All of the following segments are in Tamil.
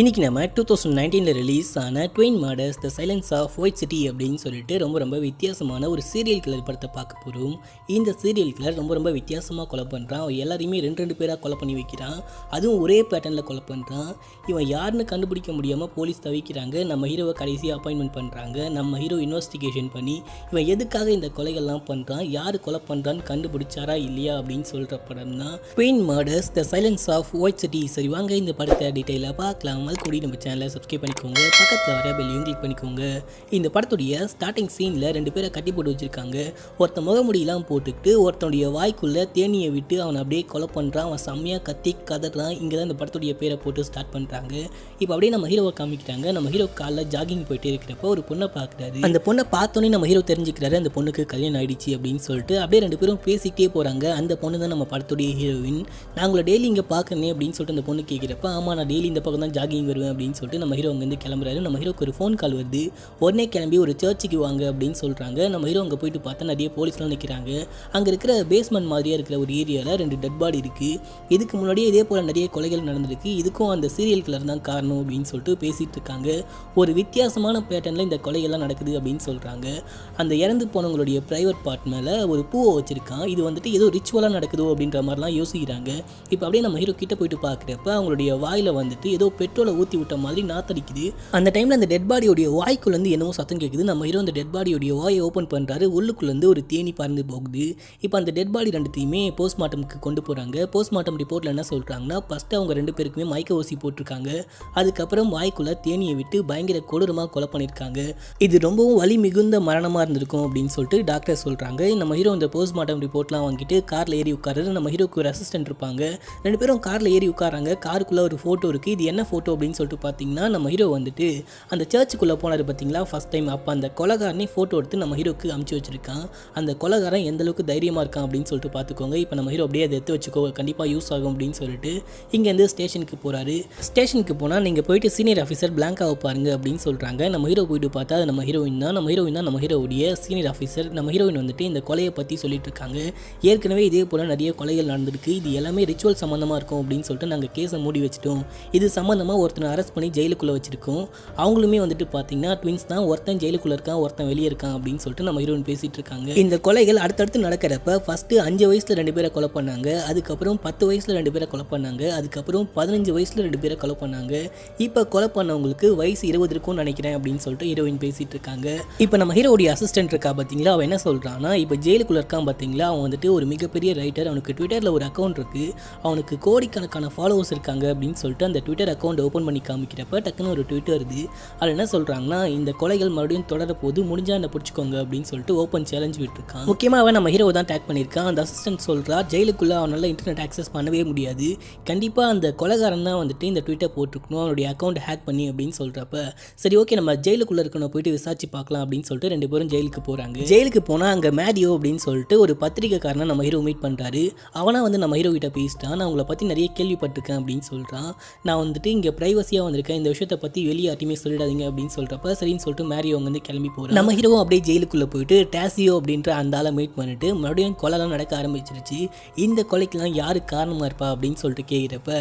இன்றைக்கி நம்ம 2019 ரிலீஸ் ஆன twin murders the silence of white city அப்படின்னு சொல்லிட்டு ரொம்ப வித்தியாசமான ஒரு சீரியல் கில்லர் படத்தை பார்க்க போகிறோம். இந்த சீரியல் கில்லர் ரொம்ப வித்தியாசமாக கொலை பண்ணுறான். அவன் எல்லாரையுமே ரெண்டு பேராக கொலை பண்ணி வைக்கிறான். அதுவும் ஒரே பேட்டர்னில் கொலை பண்ணுறான். இவன் யாருன்னு கண்டுபிடிக்க முடியாமல் போலீஸ் தவிக்கிறாங்க. நம்ம ஹீரோவை கடைசியாக அப்பாயின்மெண்ட் பண்ணுறாங்க. நம்ம ஹீரோ இன்வெஸ்டிகேஷன் பண்ணி இவன் எதுக்காக இந்த கொலைகள்லாம் பண்ணுறான், யார் கொலை பண்ணுறான்னு கண்டுபிடிச்சாரா இல்லையா அப்படின்னு சொல்கிற படம் தான் twin murders the silence of white city. சரி வாங்க இந்த படத்தை டீட்டெயிலாக பார்க்கலாம். கூடி நம்ம சேனலை சப்ஸ்கிரைப் பண்ணிக்கோங்க, பக்கத்தில் வர பெல்லையும் கிளிக் பண்ணிக்கோங்க. இந்த படத்துடைய ஸ்டார்டிங் சீனில் ரெண்டு பேரை கட்டி போட்டு வச்சுருக்காங்க. ஒருத்தன் முகமுடியெல்லாம் போட்டுக்கிட்டு ஒருத்தனுடைய வாய்க்குள்ளே தேனியை விட்டு அவனை அப்படியே கொலை பண்ணுறான். அவன் செம்மையாக கத்தி கதறான். இங்கே தான் இந்த படத்துடைய பேரை போட்டு ஸ்டார்ட் பண்ணுறாங்க. இப்போ அப்படியே நம்ம ஹீரோவை காமிக்கிறாங்க. நம்ம ஹீரோ காலில் ஜாகிங் போயிட்டே இருக்கிறப்ப ஒரு பொண்ணை பார்க்குறாரு. அந்த பொண்ணை பார்த்தோன்னே நம்ம ஹீரோ தெரிஞ்சுக்கிறாரு அந்த பொண்ணுக்கு கல்யாணம் ஆயிடுச்சு அப்படின்னு சொல்லிட்டு அப்படியே ரெண்டு பேரும் பேசிக்கிட்டே போகிறாங்க. அந்த பொண்ணு தான் நம்ம படத்துடைய ஹீரோயின். நான் உங்களை டெய்லி இங்கே பார்க்கணும் அப்படின்னு சொல்லிட்டு அந்த பொண்ணு கேட்குறப்ப, ஆமாம் நான் டெய்லி இந்த பக்கம் தான் ஜாகிங் வருவேன் அப்படின்னு சொல்லிட்டு நம்ம ஹீரோ அங்கேருந்து கிளம்புறாரு. நம்ம ஹீரோக்கு ஒரு ஃபோன் கால் வருது. உடனே கிளம்பி ஒரு சர்ச்சுக்கு வாங்க அப்படின்னு சொல்கிறாங்க. நம்ம ஹீரோ அங்கே போயிட்டு பார்த்தா நிறைய போலீஸ்லாம் நிற்கிறாங்க. அங்கே இருக்கிற பேஸ்மெண்ட் மாதிரியே இருக்கிற ஒரு ஏரியாவில் ரெண்டு டெட் பாடி இருக்குது. இதுக்கு முன்னாடியே இதே போல் நிறைய கொலைகள் நடந்திருக்கு. இதுக்கும் அந்த சீரியல் கில்லர் தான் காரணம் அப்படின்னு சொல்லிட்டு பேசிகிட்டு இருக்காங்க. ஒரு வித்தியாசமான பேட்டர்னில் இந்த கொலைகள்லாம் நடக்குது அப்படின்னு சொல்கிறாங்க. அந்த இறந்து போனவங்களுடைய ப்ரைவேட் பார்ட் மேலே ஒரு பூவை வச்சுருக்கான். இது வந்துட்டு ஏதோ ரிச்சுவலாக நடக்குதோ அப்படின்ற மாதிரிலாம் யோசிக்கிறாங்க. இப்போ அப்படியே நம்ம ஹீரோ கிட்ட போயிட்டு பார்க்குறப்ப அவங்களுடைய வாயில் வந்துட்டு ஏதோ பெட்ரோலை ஊற்றி விட்ட மாதிரி நாத்தடிக்குது. அந்த டைமில் அந்த டெட் பாடியோடைய வாய்க்குள்ளேருந்து என்னவோ சத்தம் கேட்குது. நம்ம ஹீரோ அந்த டெட் பாடியோடைய வாயை ஓப்பன் பண்ணுறாரு. உள்ளுக்குள்ளேருந்து ஒரு தேனி பறந்து போகுது. இப்போ அந்த டெட் பாடி ரெண்டுத்தையுமே போஸ்ட்மார்ட்டமுக்கு கொண்டு போகிறாங்க. போஸ்ட்மார்ட்டம் ரிப்போர்ட்டில் என்ன சொல்கிறாங்கன்னா, ஃபஸ்ட்டு அவங்க ரெண்டு பேருக்குமே மயக்க ஊசி போட்டிருக்காங்க. அதுக்கப்புறம் வாய்க்குள்ளே தேனியை விட்டு பயங்கர கொடூரமாக கொலை பண்ணியிருக்காங்க. இது ரொம்பவும் வலி மிகுந்த மரணமாக இருந்திருக்கும் அப்படின்னு சொல்லிட்டு டாக்டர் சொல்கிறாங்க. நம்ம ஹீரோ இந்த போஸ்ட்மார்ட்டம் ரிப்போர்ட்லாம் வாங்கிட்டு காரில் ஏறி உட்காருது. நம்ம ஹீரோக்கு ஒரு அசிஸ்டன்ட் இருப்பாங்க. ரெண்டு பேரும் காரில் ஏறி உட்காராங்க. காருக்குள்ளே ஒரு ஃபோட்டோ இருக்குது. இது என்ன ஃபோட்டோ அப்படின்னு சொல்லிட்டு பார்த்தீங்கன்னா, நம்ம ஹீரோ வந்துட்டு அந்த சர்ச்சுக்குள்ளே போனார் பார்த்தீங்களா ஃபஸ்ட் டைம். அப்போ அந்த கொலைகாரனே ஃபோட்டோ எடுத்து நம்ம ஹீரோக்கு அமுச்சு வச்சிருக்கான். அந்த கொலைகாரன் எந்த அளவுக்கு தைரியமாக இருக்கான் அப்படின்னு சொல்லிட்டு பார்த்துக்கோங்க. இப்போ நம்ம ஹீரோ அப்படியே அதை எடுத்து வச்சுக்கோ, கண்டிப்பாக யூஸ் ஆகும் அப்படின்னு சொல்லிட்டு இங்கேருந்து ஸ்டேஷனுக்கு போகிறாரு. ஸ்டேஷனுக்கு போனால் நீங்கள் போயிட்டு சீனியர் ஆஃபீஸர் பிளாங்காவை பாருங்க அப்படின்னு சொல்கிறாங்க. நம்ம ஹீரோ போயிட்டு பார்த்தா அது நம்ம ஹீரோயின் தான். நம்ம ஹீரோவுடைய சீனியர் ஆஃபீஸர். நம்ம ஹீரோயின் வந்துட்டு இந்த கொலையை பற்றி சொல்லிட்டு இருக்காங்க. ஏற்கனவே இதே போல் நிறைய கொலைகள் நடந்திருக்கு. இது எல்லாமே ரிச்சுவல் சம்மந்தமாக இருக்கும் அப்படின்னு சொல்லிட்டு நாங்கள் கேஸை மூடி வச்சிட்டோம். இது சம்மந்தமாக ஒருத்தனை அரெஸ்ட் பண்ணி ஜெயிலுக்குள்ளே வச்சிருக்கோம். அவங்களுமே வந்துட்டு பார்த்தீங்கன்னா ட்வின்ஸ் தான். ஒருத்தன் ஜெயிலுக்குள்ளே இருக்கான், ஒருத்தன் வெளியே இருக்கான் அப்படின்னு சொல்லிட்டு நம்ம ஹீரோயின் பேசிகிட்டு இருக்காங்க. இந்த கொலைகள் அடுத்தடுத்து நடக்கிறப்ப ஃபஸ்ட்டு 5 வயசில் 2 பேரை கொலை பண்ணாங்க. அதுக்கப்புறம் 10 வயசில் 2 பேரை கொலை பண்ணாங்க. அதுக்கப்புறம் 15 வயசில் 2 பேரை கொலை பண்ணாங்க. இப்போ கொலை பண்ணவங்களுக்கு வயசு 20 இருக்கும்னு நினைக்கிறேன் அப்படின்னு சொல்லிட்டு ஹீரோயின் பேசிகிட்டு இருக்காங்க. இப்போ நம்ம ஹீரோடைய அசிஸ்டன்ட் இருக்கா பார்த்தீங்களா, அவன் என்ன சொல்கிறான்னா, இப்போ ஜெயிலுக்குள்ளே இருக்கான் பார்த்தீங்களா, அவன் வந்துட்டு ஒரு மிகப்பெரிய ரைட்டர். அவனுக்கு ட்விட்டரில் ஒரு அக்கௌண்ட் இருக்குது. அவனுக்கு கோடிக்கணக்கான ஃபாலோவர்ஸ் இருக்காங்க அப்படின்னு சொல்லிட்டு அந்த ட்விட்டர் அக்கௌண்ட் ஓப்பன் பண்ணி காமிக்கிறப்ப டக்குன்னு ஒரு ட்விட்டர் வருது. அதில் என்ன சொல்கிறாங்கன்னா, இந்த கொலைகள் மறுபடியும் தொடர போது முடிஞ்சா என்ன பிடிச்சிக்கோங்க அப்படின்னு சொல்லிட்டு ஓப்பன் சேலஞ்ச் விட்டுருக்கான். முக்கியமாக அவன் நம்ம ஹீரோ தான் டேக் பண்ணியிருக்கான். அந்த அசிஸ்டன்ட் சொல்கிறா, ஜெயிலுக்குள்ளே அவனால் இன்டர்நெட் ஆக்சஸ் பண்ணவே முடியாது, கண்டிப்பாக அந்த கொலைகாரன் தான் வந்துட்டு இந்த ட்விட்டர் போட்டிருக்கணும், அவனுடைய அக்கௌண்ட் ஹேக் பண்ணி அப்படின்னு சொல்கிறப்ப, சரி ஓகே நம்ம ஜெயிலுக்குள்ளே இருக்கணும், போயிட்டு விசாரிச்சு பார்க்கலாம் அப்படின்னு சொல்லிட்டு ரெண்டு பேரும் ஜெயிலுக்கு போகிறாங்க. ஜெயிலுக்கு போனால் அங்கே மேடியோ அப்படின்னு சொல்லிட்டு ஒரு பத்திரிக்கைக்காரனை நம்ம ஹீரோ மீட் பண்ணுறாரு. அவனா வந்து நம்ம ஹீரோ கிட்ட பேசிட்டான். நான் உங்களை பற்றி நிறைய கேள்விப்பட்டிருக்கேன் அப்படின்னு சொல்கிறான். நான் வந்துட்டு இங்கே ப்ரைவசியாக வந்திருக்கேன், இந்த விஷயத்தை பற்றி வெளியே யார்ட்டையுமே சொல்லிடாதீங்க அப்படின்னு சொல்கிறப்ப சரின்னு சொல்லிட்டு மேரியோ வந்து கிளம்பி போகிறோம். நம்ம ஹீரோவும் அப்படியே ஜெயிலுக்குள்ளே போயிட்டு டாசியோ அப்படின்ற அந்த ஆளை மீட் பண்ணிட்டு மறுபடியும் கொலைலாம் நடக்க ஆரம்பிச்சிருச்சு. இந்த கொலைக்கெல்லாம் யாரு காரணமாக இருப்பா அப்படின்னு சொல்லிட்டு கேட்குறப்ப,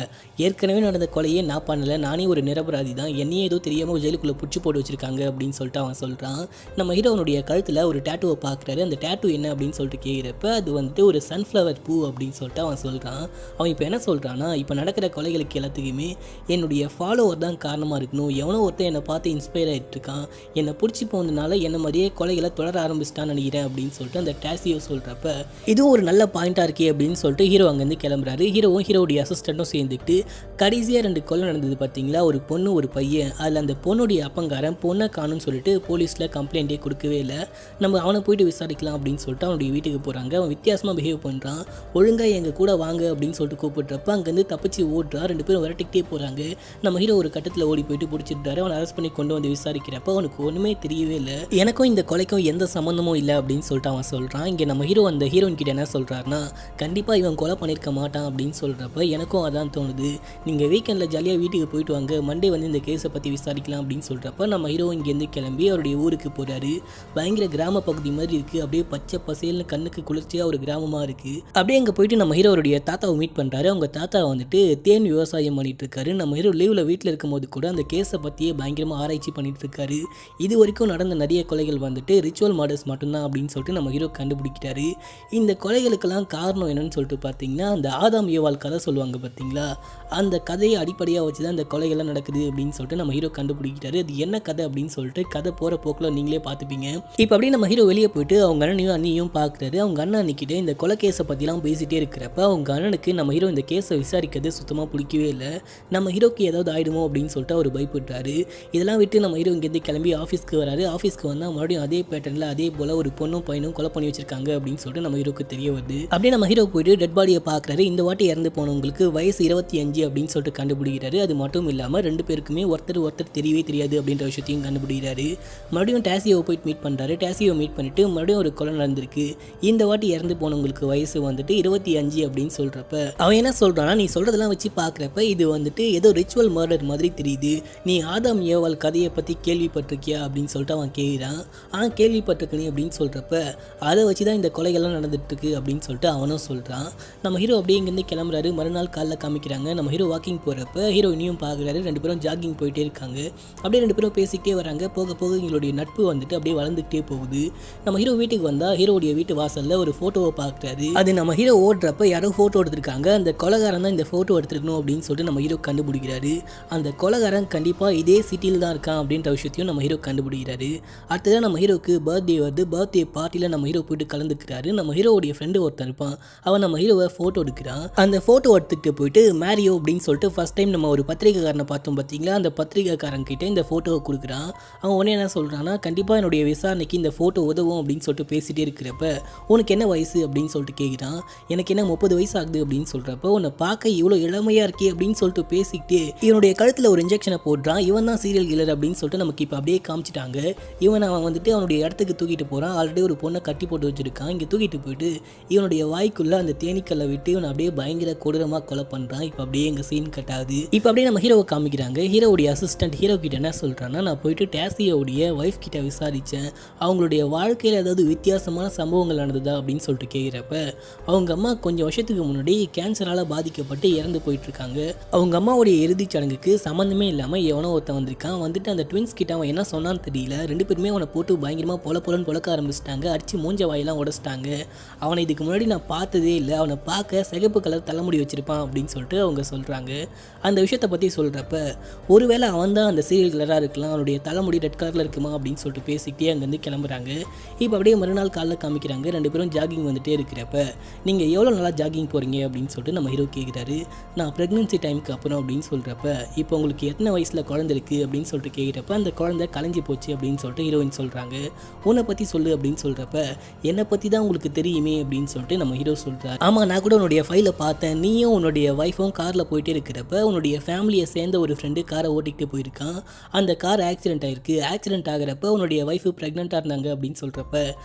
ஏற்கனவே நடந்த கொலையே நான் பண்ணலை, நானே ஒரு நிரபராதி தான், என்னையே ஏதோ தெரியாமல் ஜெயிலுக்குள்ளே பிடிச்சி போட்டு வச்சிருக்காங்க அப்படின்னு சொல்லிட்டு அவன் சொல்கிறான். நம்ம ஹீரோனுடைய கழுத்தில் ஒரு டேட்டுவை பார்க்குறாரு. அந்த டேட்டு என்ன அப்படின்னு சொல்லிட்டு கேட்குறப்ப, அது வந்துட்டு ஒரு சன்ஃப்ளவர் பூ அப்படின்னு சொல்லிட்டு அவன் சொல்கிறான். அவன் இப்போ என்ன சொல்கிறான்னா, இப்போ நடக்கிற கொலைகளுக்கு எல்லாத்துக்குமே என்னுடைய ஃபாலோவர் தான் காரணமாக இருக்கணும், எவனோ ஒருத்தன் என்னை பார்த்து இன்ஸ்பயர் ஆகிட்டு இருக்கான், என்னை பிடிச்சி போனதுனால என்ன மாதிரியே கொலைகளை தொடர ஆரம்பிச்சிட்டான்னு நினைக்கிறேன் அப்படின்னு சொல்லிட்டு அந்த டாசியோ சொல்கிறப்ப, இதுவும் ஒரு நல்ல பாயிண்டாக இருக்கே அப்படின்னு சொல்லிட்டு ஹீரோ அங்கேருந்து கிளம்புறாரு. ஹீரோவும் ஹீரோடைய அசிஸ்டண்ட்டும் சேர்ந்துக்கிட்டு கடைசியாக 2 கொலை நடந்தது பார்த்தீங்களா, ஒரு பொண்ணு ஒரு பையன். அதில் அந்த பொண்ணுடைய அப்பங்காரன் பொண்ணை காணும்னு சொல்லிட்டு போலீஸில் கம்ப்ளைண்ட்டே கொடுக்கவே இல்லை. நம்ம அவனை போயிட்டு விசாரிக்கலாம் அப்படின்னு சொல்லிட்டு அவனுடைய வீட்டுக்கு போகிறாங்க. அவன் வித்தியாசமாக பிஹேவ் பண்ணுறான். ஒழுங்காக எங்கள் கூட வாங்க அப்படின்னு சொல்லிட்டு கூப்பிட்றப்ப அங்கேருந்து தப்பிச்சு ஓடுறா. 2 பேரும் விரட்டிக்கிட்டே போகிறாங்க. நம்ம ஹீரோ ஒரு கட்டத்தில் ஓடி போயிட்டு பிடிச்சிட்டாரு. அவனை அரெஸ்ட் பண்ணி கொண்டு வந்து விசாரிக்கிறப்ப அவனுக்கு ஒன்றுமே தெரியவே இல்லை. எனக்கும் இந்த கொலைக்கும் எந்த சம்மந்தமும் இல்லை அப்படின்னு சொல்லிட்டு அவன் சொல்கிறான். இங்கே நம்ம ஹீரோ அந்த ஹீரோயின் கிட்ட என்ன சொல்கிறாருன்னா, கண்டிப்பாக இவன் கொலை பண்ணியிருக்க மாட்டான் அப்படின்னு சொல்கிறப்ப எனக்கும் அதான் தோணுது, நீங்கள் வீக்கெண்டில் ஜாலியாக வீட்டுக்கு போயிட்டு வாங்க, மண்டே வந்து இந்த கேஸை பற்றி விசாரிக்கலாம் அப்படின்னு சொல்கிறப்ப நம்ம ஹீரோ இங்கேருந்து கிளம்பி அவருடைய ஊருக்கு போகிறாரு. பயங்கர கிராம பகுதி மாதிரி இருக்குது. அப்படியே பச்சை பசேல்னு கண்ணுக்கு குளிர்ச்சியாக ஒரு கிராமமாக இருக்குது. அப்படியே அங்கே போயிட்டு நம்ம ஹீரோருடைய தாத்தாவை மீட் பண்ணுறாரு. அவங்க தாத்தா வந்துட்டு தேன் விவசாயம் பண்ணிட்டு இருக்காரு. நம்ம ஹீரோ லீவில் வீட்டில் இருக்கும்போது கூட அந்த கேஸை பற்றியே பயங்கரமாக ஆராய்ச்சி பண்ணிட்டு இருக்காரு. இது வரைக்கும் நடந்த நிறைய கொலைகள் வந்துட்டு ரிச்சுவல் மர்டர்ஸ் மட்டும்தான் அப்படின்னு சொல்லிட்டு நம்ம ஹீரோ கண்டுபிடிக்கிறாரு. இந்த கொலைகளுக்கெல்லாம் காரணம் என்னன்னு சொல்லிட்டு பார்த்தீங்கன்னா அந்த ஆதாம் ஏவாள் கதை சொல்லுவாங்க பார்த்தீங்களா, அந்த கதையை அடிப்படையாக வச்சு தான் இந்த கொலைகள்லாம் நடக்குது அப்படின்னு சொல்லிட்டு நம்ம ஹீரோ கண்டுபிடிக்கிறாரு. அது என்ன கதை அப்படின்னு சொல்லிட்டு கதை போகிற போக்கில் நீங்களே பார்த்துப்பீங்க. இப்போ அப்படியே நம்ம ஹீரோ வெளியே போயிட்டு அவங்க அண்ணியும் பார்க்குறாரு. அவங்க அண்ணன் அன்னிக்கிட்ட இந்த கொலை கேஸை பற்றிலாம் பேசிகிட்டே இருக்கிறப்ப அவங்க அண்ணனுக்கு நம்ம ஹீரோ இந்த கேஸை விசாரிக்கிறது சுத்தமாக பிடிக்கவே இல்லை. நம்ம ஹீரோக்கு ஏதாவது ஆகிடுமோ அப்படின்னு சொல்லிட்டு அவர் பயப்படுறாரு. இதெல்லாம் விட்டு நம்ம ஹீரோ இங்கேருந்து கிளம்பி ஆஃபீஸ்க்கு வராரு. ஆஃபீஸ்க்கு வந்தால் மறுபடியும் அதே பேட்டர்னில் அதே போல் ஒரு பொண்ணும் பையனும் கொலை பண்ணி வச்சிருக்காங்க அப்படின்னு சொல்லிட்டு நம்ம ஹீரோக்கு தெரிய வருது. அப்படியே நம்ம ஹீரோ போயிட்டு டெட் பாடியை பார்க்குறாரு. இந்த வாட்டி இறந்து போனவங்களுக்கு வயசு 25 அப்படின்னு சொல்லிட்டு கண்டுபிடிக்கிறாரு. அது மட்டும் இல்லாமல் 2 பேருக்குமே ஒருத்தர் தெரியவே தெரியாது அப்படின்ற விஷயத்தையும் கண்டுபிடிக்கிறாரு. மறுபடியும் டாசியோவை போயிட்டு மீட் பண்ணுறாரு. டாசியோவை மீட் பண்ணிட்டு மறுபடியும் ஒரு கொலை நடந்திருக்கு. இந்த வாட்டி இறந்து போனவங்களுக்கு வயசு வந்துட்டு 25 அப்படின்னு சொல்கிறப்ப அவன் என்ன சொல்கிறான்னா, நீ சொல்கிறதெல்லாம் வச்சு பார்க்குறப்ப இது வந்துட்டு ஏதோ ரிச்சுவல் மர்டர் மாதிரி தெரியுது. நீ ஆதாம் ஏவாள் கதையை பற்றி கேள்விப்பட்டிருக்கியா அப்படின்னு சொல்லிட்டு அவன் கேட்குறான். கேள்விப்பட்டிருக்கனே அப்படின்னு சொல்கிறப்ப அதை வச்சு தான் இந்த கொலைகள்லாம் நடந்துட்டுருக்கு அப்படின்னு சொல்லிட்டு அவனும் சொல்கிறான். நம்ம ஹீரோ அப்படியே இங்கேருந்து கிளம்புறாரு. மறுநாள் காலைல காமிக்கிறாங்க. நம்ம ஹீரோ வாக்கிங் போகிறப்ப ஹீரோயினையும் பார்க்குறாரு. 2 பேரும் ஜாகிங் போயிட்டே இருக்காங்க. அப்படியே 2 பேரும் பேசிக்கிட்டே வராங்க. போக போக எங்களுடைய நட்பு வந்துட்டு அப்படியே வளர்ந்துக்கிட்டே போகுது. நம்ம ஹீரோ வீட்டுக்கு வந்தால் ஹீரோடைய வீட்டு வாசலில் ஒரு ஃபோட்டோவை பார்க்குறாரு. அது நம்ம ஹீரோ ஓடுறப்ப யாரோ ஃபோட்டோ எடுத்திருக்காங்க. அந்த கொலைகாரன் தான் இந்த ஃபோட்டோ எடுத்துருக்கணும் அப்படின்னு சொல்லிட்டு நம்ம ஹீரோ கண்டுபிடிக்கிறாரு. அந்த கொலைகாரன் கண்டிப்பாக இதே சிட்டியில் தான் இருக்கான் அப்படின்ற விஷயத்தையும் நம்ம ஹீரோ கண்டுபிடிக்கிறாரு. அடுத்ததான் நம்ம ஹீரோக்கு பர்த்டே வருது. பர்த்டே பார்ட்டியில் நம்ம ஹீரோ போயிட்டு கலந்துக்கிறாரு. நம்ம ஹீரோடைய ஃப்ரெண்டு ஒருத்தன் இருப்பான். அவன் நம்ம ஹீரோவை ஃபோட்டோ எடுக்கிறான். அந்த ஃபோட்டோ எடுத்துக்கிட்டு போயிட்டு மேரியோ அப்படின்னு சொல்லிட்டு ஃபர்ஸ்ட் டைம் நம்ம ஒரு பத்திரிகைக்காரனை பார்த்தோம் பார்த்தீங்களா, அந்த பத்திரிகைக்காரன் கிட்ட இந்த ஃபோட்டோவை கொடுக்குறான். அவன் உடனே என்ன சொல்கிறான்னா, கண்டிப்பாக என்னுடைய விசாரணைக்கு இந்த ஃபோட்டோ உதவும் அப்படின்னு சொல்லிட்டு பேசிகிட்டே இருக்கிறப்ப உனக்கு என்ன வயசு அப்படின்னு சொல்லிட்டு கேட்குறான். எனக்கு என்ன 30 வயசு ஆகுது அப்படின்னு சொல்கிறப்ப உன்னை பார்க்க இவ்வளோ இளமையாக இருக்கே அப்படின்னு சொல்லிட்டு பேசிக்கிட்டே இவனுடைய கழுத்தில் ஒரு இன்ஜெக்ஷனை போடுறான். இவன் தான் சீரியல் கில்லர் அப்படின்னு சொல்லிட்டு நமக்கு இப்போ அப்படியே காமிச்சிட்டாங்க. அவன் வந்துட்டு அவனுடைய இடத்துக்கு தூக்கிட்டு போகிறான். ஆல்ரெடி ஒரு பொண்ணை கட்டி போட்டு வச்சுருக்கான். இங்கே தூக்கிட்டு போயிட்டு இவனுடைய வாய்க்குள்ளே அந்த தேனீக்கல்லை விட்டு இவனை அப்படியே பயங்கர கொடூரமாக கொலை பண்ணுறான். இப்போ அப்படியே எங்கள் சீன் கட் ஆகுது. இப்போ அப்படியே நம்ம ஹீரோவை காமிக்கிறாங்க. ஹீரோவுடைய அசிஸ்டன்ட் ஹீரோ கிட்ட என்ன சொல்கிறான்னா, நான் போயிட்டு டாசியோடைய ஒய்ஃப் கிட்ட விசாரித்தேன். அவங்களுடைய வாழ்க்கையில் ஏதாவது வித்தியாசமான சம்பவங்கள் நடந்ததா அப்படின்னு சொல்லிட்டு கேட்குறப்ப அவங்க அம்மா கொஞ்சம் வருஷத்துக்கு முன்னாடி கேன்சரால் பாதிக்கப்பட்டு இறந்து போயிட்டுருக்காங்க. அவங்க அம்மாவுடைய இறுதிச் சடங்குக்கு சம்மந்தமே இல்லாமல் எவனோ ஒருத்தன் வந்திருக்கான். வந்துட்டு அந்த ட்வின்ஸ் கிட்ட அவன் என்ன சொன்னான்னு தெரியல. 2 பேருமே அவனை போட்டு பயங்கரமாக பொலன்னு பொழக்க ஆரம்பிச்சிட்டாங்க. அடித்து மூஞ்ச வாயெல்லாம் உடச்சிட்டாங்க. அவனை இதுக்கு முன்னாடி நான் பார்த்ததே இல்லை. அவனை பார்க்க சிகப்பு கலர் தலைமுடி வச்சிருப்பான் அப்படின்னு சொல்லிட்டு அவங்க சொல்கிறாங்க. அந்த விஷயத்தை பற்றி சொல்கிறப்ப ஒருவேளை அவன் தான் அந்த சீரியல் கில்லராக இருக்கலாம், அவனுடைய தலைமுடி ரெட் கலரில் இருக்குமா அப்படின்னு சொல்லிட்டு பேசிக்கிட்டே அங்கேருந்து கிளம்புறாங்க. இப்போ அப்படியே மறுநாள் காலைல காமிக்கிறாங்க. 2 பேரும் ஜாகிங் வந்துட்டே இருக்கிறப்ப நீங்கள் எவ்வளோ நாளாக ஜாகிங் போகிறீங்க அப்படின்னு சொல்லிட்டு நம்ம ஹீரோ கேட்குறாரு. நான் ப்ரெக்னென்சி டைமுக்கு அப்புறம் அப்படின்னு சொல்கிறப்ப இப்போ உங்களுக்கு எத்தனை வயசில் குழந்தை இருக்குது அப்படின்னு சொல்லிட்டு கேட்குறப்ப அந்த குழந்தை கலைஞ்சி போச்சு அப்படின்னு சொல்லிட்டு ஹீரோயின் சொல்கிறாங்க. உன்னை பற்றி சொல்லு அப்படின்னு சொல்கிறப்ப என்னை பற்றி தான் உங்களுக்கு தெரியுமே அப்படின்னு சொல்லிட்டு நம்ம ஹீரோ சொல்கிறார். ஆமாம், நான் கூட உன்னுடைய ஃபைலை பார்த்தேன். நீயும் உன்னுடைய ஒய்ஃபும் காரில் போயிட்டே இருக்கிறப்ப உன்னுடைய ஃபேமிலியை சேர்ந்த ஒரு ஃப்ரெண்டு காரை ஓட்டிக்கிட்டு போயிருக்கான். அந்த கார் ஆக்சிடென்ட் ஆகிருக்கு. ஆக்சிடென்ட் ஆகிறப்ப உன்னுடைய ஒய்ஃபு ப்ரெக்னெண்ட்டாக இருந்தாங்க அப்படின்னு சொல்கிறப்ப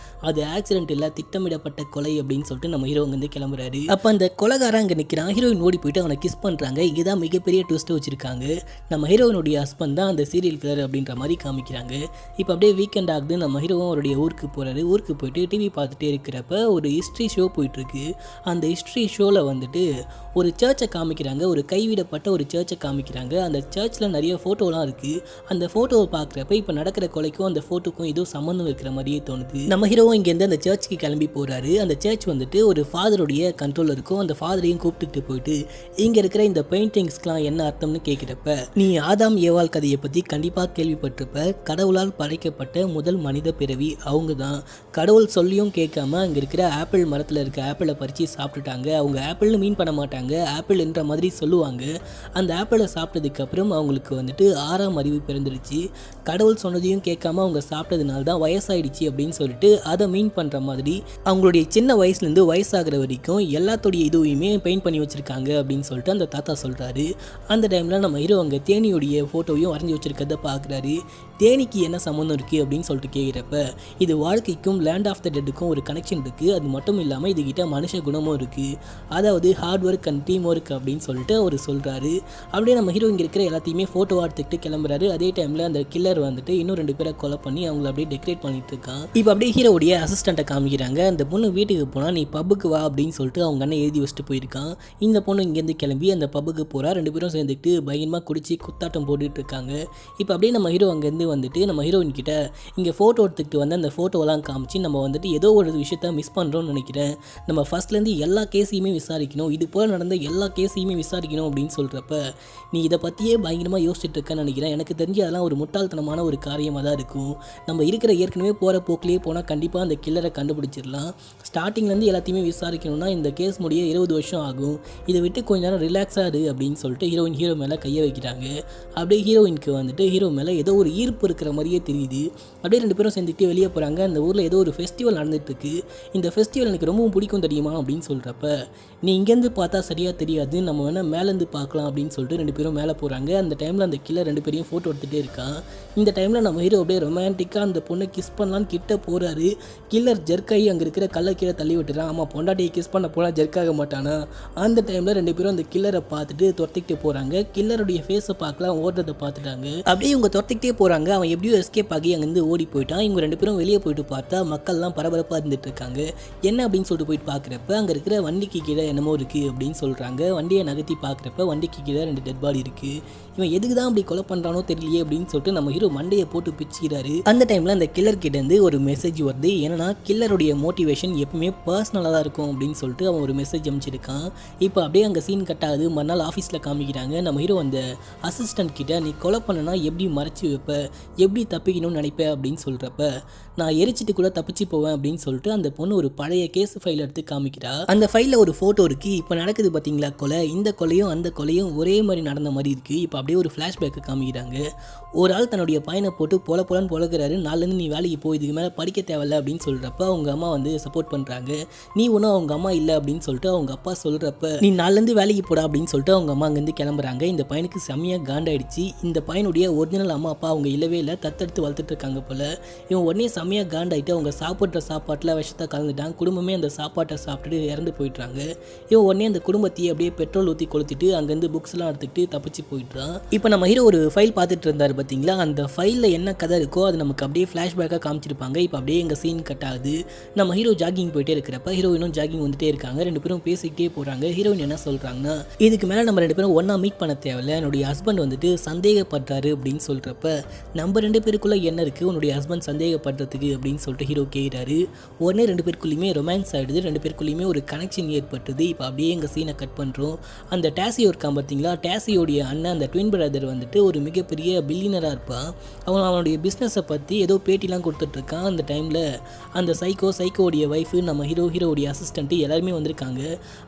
அது ஆக்சிடென்ட் இல்லை, திட்டமிடப்பட்ட கொலை அப்படின்னு சொல்லிட்டு நம்ம ஹீரோ வந்து கிளம்புறாரு. அப்போ அந்த கொலைகாரன் அங்கே நிற்கிறான். ஹீரோயின் ஓடி போயிட்டு அவனை கிஸ் பண்ணுறாங்க. இதுதான் மிகப்பெரிய ட்விஸ்ட் வச்சிருக்காங்க. நம்ம ஹீரோயினுடைய ஹஸ்பண்ட் தான் அந்த சீரியல் கில்லர் அப்படின்ற மாதிரி காமிக்கிறாங்க. இப்போ அப்படியே வீக்கெண்ட் ஆகுது. நம்ம ஹீரோவும் அவருடைய ஊருக்கு போகிறாரு. ஊருக்கு போயிட்டு டிவி பார்த்துட்டே இருக்கிறப்ப ஒரு ஹிஸ்ட்ரி ஷோ போயிட்டுருக்கு. அந்த ஹிஸ்ட்ரி ஷோவில் வந்துட்டு ஒரு சர்ச்சை காமிக்கிறாங்க. ஒரு கைவிடப்பட்ட ஒரு சர்ச்சை காமிக்கிறாங்க. அந்த சர்ச்சில் நிறைய ஃபோட்டோலாம் இருக்குது. அந்த ஃபோட்டோவை பார்க்குறப்ப இப்போ நடக்கிற கொலைக்கும் அந்த ஃபோட்டோக்கும் ஏதோ சம்மந்தம் இருக்கிற மாதிரியே தோணுது. நம்ம ஹீரோவும் இங்கேருந்து அந்த சர்ச்சுக்கு கிளம்பி போகிறாரு. அந்த சர்ச் வந்துட்டு ஒரு ஃபாதருடைய கண்ட்ரோல் இருக்கும். அந்த ஃபாதரையும் கூப்பிட்டுட்டு போயிட்டு இங்கே இருக்கிற இந்த பெயிண்டிங்ஸ்க்கெலாம் என்ன அர்த்தம்னு கேட்குறப்ப, நீ ஆதாம் ஏவாள் கதையை பற்றி கண்டிப்பாக கேள்விப்பட்டிருப்ப. கடவுளால் படைக்கப்பட்ட முதல் மனித பிறவி அவங்க தான். கடவுள் சொல்லியும் கேட்காம அங்கே இருக்கிற ஆப்பிள் மரத்தில் இருக்க ஆப்பிளை பறித்து சாப்பிட்டுட்டாங்க. அவங்க ஆப்பிள்னு மீன் பண்ண மாட்டாங்க, ஆப்பிள் என்ற மாதிரி சொல்லுவாங்க. அந்த ஆப்பிளை சாப்பிட்டதுக்கப்புறம் அவங்களுக்கு வந்துட்டு 6ஆம் அறிவு பிறந்துருச்சு. கடவுள் சொன்னதையும் கேட்காம அவங்க சாப்பிட்டதுனால தான் வயசாயிடுச்சு அப்படின்னு சொல்லிட்டு அதை மீன் பண்ணுற மாதிரி அவங்களுடைய சின்ன வயசுலேருந்து வயசாகிற வரைக்கும் எல்லாத்துடைய இதுவுமே பெயிண்ட் பண்ணி வச்சுருக்காங்க அப்படின்னு சொல்லிட்டு அந்த தாத்தா சொல்கிறாரு. அந்த டைமில் நம்ம ஹீரோ அங்கே தேனியோடைய ஃபோட்டோவையும் வரைஞ்சி வச்சுருக்கிறத பார்க்குறாரு. தேனிக்கு என்ன சம்மந்தம் இருக்குது அப்படின்னு சொல்லிட்டு கேட்குறப்ப இது வாழ்க்கைக்கும் லேண்ட் ஆஃப் த டெட்டுக்கும் ஒரு கனெக்ஷன் இருக்குது. அது மட்டும் இல்லாமல் இதுகிட்ட மனுஷ குணமும் இருக்குது, அதாவது hard work and team work அப்படின்னு சொல்லிட்டு அவர் சொல்கிறாரு. அப்படியே நம்ம ஹீரோ இங்கே இருக்கிற எல்லாத்தையுமே ஃபோட்டோ எடுத்துக்கிட்டு கிளம்புறாரு. அதே டைமில் அந்த கில்லர் வந்துட்டு இன்னும் 2 பேரை கொலை பண்ணி அவங்கள அப்படியே டெக்கரேட் பண்ணிட்டு இருக்கான். இப்போ அப்படியே ஹீரோடைய அசிஸ்டண்ட்டை காமிக்கிறாங்க. அந்த பொண்ணு வீட்டுக்கு போனால் நீ பப்புக்கு வா அப்படின்னு சொல்லிட்டு அவங்க அண்ணன் எழுதி வச்சுட்டு போயிருக்கான். இந்த பொண்ணு இங்கேருந்து கிளம்பி அந்த பப்புக்கு போகிறா. 2 பேரும் சேர்ந்துக்கிட்டு பயங்கரமாக குடிச்சு குத்தாட்டம் போட்டுட்டு இருக்காங்க. இப்போ அப்படியே நம்ம ஹீரோ அங்கேருந்து வந்துட்டு நம்ம ஹீரோயின் கிட்ட இங்கே ஃபோட்டோ எடுத்துக்கிட்டு வந்து அந்த ஃபோட்டோவெல்லாம் காமிச்சு நம்ம வந்துட்டு ஏதோ ஒரு விஷயத்த மிஸ் பண்ணுறோம்னு நினைக்கிறேன், நம்ம ஃபர்ஸ்ட்லேருந்து எல்லா கேஸையுமே விசாரிக்கணும், இது போல் நடந்த எல்லா கேஸையுமே விசாரிக்கணும் அப்படின்னு சொல்கிறப்ப நீ இதை பற்றியே பயங்கரமாக யோசிச்சுட்டு இருக்கேன்னு நினைக்கிறேன். எனக்கு தெரிஞ்சு அதெல்லாம் ஒரு முட்டாள்தனமான ஒரு காரியமாக தான் இருக்கும். நம்ம இருக்கிற ஏற்கனவே போகிற போக்கிலேயே போனால் கண்டிப்பாக அந்த கில்லரை கண்டுபிடிச்சிடலாம். ஸ்டார்டிங்லேருந்து எல்லாத்தையுமே விசாரிக்கணும்னா இந்த கேஸ் முடிய 20 வருஷம் ஆகும். இதை விட்டு கொஞ்ச நேரம் ரிலாக்ஸாக இரு அப்படின்னு சொல்லிட்டு ஹீரோ மேலே கையை வைக்கிறாங்க. அப்படியே ஹீரோயினுக்கு வந்துட்டு ஹீரோ மேலே ஏதோ ஒரு ஈர்ப்பு இருக்கிற மாதிரியே தெரியுது. அப்படியே 2 பேரும் சேர்ந்துட்டு வெளியே போகிறாங்க. அந்த ஊரில் ஏதோ ஒரு ஃபெஸ்டிவல் நடந்துகிட்ருக்கு. இந்த ஃபெஸ்டிவல் எனக்கு ரொம்பவும் பிடிக்கும் தெரியுமா அப்படின்னு சொல்கிறப்ப நீ இங்கேருந்து பார்த்தா சரியாக தெரியாது, நம்ம வேணால் மேலேருந்து பார்க்கலாம் அப்படின்னு சொல்லிட்டு 2 பேரும் மேலே போகிறாங்க. அந்த டைமில் அந்த கில்லர் 2 பேரையும் ஃபோட்டோ எடுத்துகிட்டே இருக்கான். இந்த டைமில் நம்ம ஹீரோ அப்படியே ரொமான்டிக்காக அந்த பொண்ணை கிஸ் பண்ணலான்னு கிட்ட போகிறாரு. கில்லர் ஜெர்க்காகி அங்கே இருக்கிற கல்லை கீழே தள்ளி விட்டுறான். ஆமாம், பொண்டாட்டியை கிஸ் பண்ண போனால் ஜெர்க்காக மாட்டானா? அந்த டைமில் 2 பேரும் அந்த கில்லரை பார்த்துட்டு துரத்திக்கிட்டு போகிறாங்க. கில்லருடைய ஃபேஸை பார்க்கலாம், ஓடுறதை பார்த்துட்டாங்க. அப்படியே இவங்க துரத்திக்கிட்டே போகிறாங்க. அவன் எப்படியோ எஸ்கேப் ஆகி அங்கேருந்து ஓடி போயிட்டான். இவங்க 2 பேரும் வெளியே போயிட்டு பார்த்தா மக்கள்லாம் பரபரப்பாக இருந்துட்டு இருக்காங்க. என்ன அப்படின்னு சொல்லிட்டு போயிட்டு பார்க்குறப்ப அங்கே இருக்கிற வண்டிக்கு கீழே என்னமோ இருக்குது அப்படின்னு சொல்கிறாங்க. வண்டியை நகர்த்தி பார்க்குறப்ப வண்டிக்கு கீழே 2 டெட் பாடி இருக்குது. இவன் எதுக்கு தான் அப்படி கொலை பண்ணுறானோ தெரியலையே அப்படின்னு சொல்லிட்டு நம்ம ஹீரோ மண்டையை போட்டு பிச்சுக்கிறாரு. அந்த டைமில் அந்த கில்லர் கிட்டேருந்து ஒரு மெசேஜ் வருது. ஏன்னா கில்லருடைய மோட்டிவேஷன் எப்பவுமே பர்சனலாக தான் இருக்கும் அப்படின்னு சொல்லிட்டு அவன் ஒரு மெசேஜ் அனுப்பிச்சிருக்கான். இப்போ அப்படியே அங்கே சீன் கட் ஆகுது. மறுநாள் ஆஃபீஸில் காமிக்கிறாங்க. நம்ம ஹீரோ அந்த அசிஸ்டன்ட் கிட்ட நீ கொலை பண்ணனா எப்படி மறைச்சி வைப்ப, எப்படி தப்பிக்கணும்னு நினைப்ப அப்படின்னு சொல்கிறப்ப நான் எரிச்சிட்டு கூட தப்பிச்சு போவேன் அப்படின்னு சொல்லிட்டு அந்த பொண்ணு ஒரு பழைய கேஸ் ஃபைல் எடுத்து காமிக்கிறா. அந்த ஃபைலில் ஒரு ஃபோட்டோ இருக்குது. இப்போ நடக்குது பார்த்தீங்களா கொலை, இந்த கொலையும் அந்த கொலையும் ஒரே மாதிரி நடந்த மாதிரி இருக்குது. இப்போ அப்படியே ஒரு ஃப்ளாஷ்பேக்கு காமிக்கிறாங்க. ஒரு ஆள் தன்னுடைய பையனை போட்டு போலன்னு பொழக்கிறாரு. நாலுலேருந்து நீ வேலைக்கு போய் இதுக்கு மேலே படிக்க தேவையில்ல அப்படின்னு சொல்கிறப்ப அவங்க அம்மா வந்து சப்போர்ட் பண்ணுறாங்க. நீ ஒன்றும் அவங்க அம்மா இல்லை அப்படின்னு சொல்லிட்டு அவங்க அப்பா சொல்கிறப்ப நீ நாலுலேருந்து வேலைக்கு போடா அப்படின்னு சொல்லிட்டு அவங்க அம்மா அங்கேருந்து கிளம்புறாங்க. இந்த பையனுக்கு செம்மையாக காண்டாயிடுச்சு. இந்த பையனுடைய ஒரிஜினல் அம்மா அப்பா அவங்க இல்லவே இல்லை, தத்தெடுத்து வளர்த்துட்டு இருக்காங்க போல். இவன் உடனே செம்மையாக காண்டாயிட்டு அவங்க சாப்பிட்ற சாப்பாட்டில் விஷத்தை கலந்துட்டான். குடும்பமே அந்த சாப்பாட்டை சாப்பிட்டுட்டு இறந்து போயிட்டுறாங்க. இவன் உடனே அந்த குடும்பத்தையே அப்படியே பெட்ரோல் ஊற்றி கொளுத்திட்டு அங்கேருந்து புக்ஸ்லாம் எடுத்துக்கிட்டு தப்பிச்சு போயிட்டுறான். இப்போ நம்ம ஹீரோ ஒரு ஃபைல் பார்த்துட்டு இருந்தார் பார்த்தீங்களா, அந்த ஃபைலில் என்ன கதை இருக்கோ அது நமக்கு அப்படியே ஃப்ளாஷ்பேக்காக காமிச்சிருப்பாங்க. இப்போ அப்படியே எங்கள் சீன் கட் ஆகுது. நம்ம ஹீரோ ஜாகிங் போயிட்டே இருக்கிறப்ப ஹீரோயினும் ஜாகிங் வந்துட்டே இருக்காங்க. 2 பேரும் பேசிக்கிட்டே போகிறாங்க. ஹீரோயின் என்ன சொல்கிறாங்கன்னா இதுக்கு மேலே நம்ம 2 பேரும் ஒன்றா மீட் பண்ண தேவையில்ல, என்னுடைய ஹஸ்பண்ட் வந்துட்டு சந்தேகப்படுறாரு அப்படின்னு சொல்கிறப்ப நம்ம 2 பேருக்குள்ளே என்ன இருக்குது உன்னுடைய ஹஸ்பண்ட் சந்தேகப்படுறதுக்கு அப்படின்னு சொல்லிட்டு ஹீரோ கேட்குறாரு. உடனே 2 பேருக்குள்ளேயுமே ரொமான்ஸ் ஆகிடுது. 2 பேருக்குள்ளேயுமே ஒரு கனெக்ஷன் ஏற்பட்டுது. இப்போ அப்படியே எங்கள் சீனை கட் பண்ணுறோம். அந்த டேசியோ இருக்கான் பார்த்தீங்களா, டேசியோடைய அண்ணன் அந்த ட்வின் பிரதர் வந்துட்டு ஒரு மிகப்பெரிய பில்லியனராக இருப்பான். அவனுடைய பிஸ்னஸை பற்றி ஏதோ பேட்டிலாம் கொடுத்துட்ருக்கான். அந்த டைமில் அந்த சைக்கோடைய ஒய்ஃபு நம்ம ஹீரோவுடைய அசிஸ்டண்ட்டு எல்லாருமே வந்திருக்காங்க.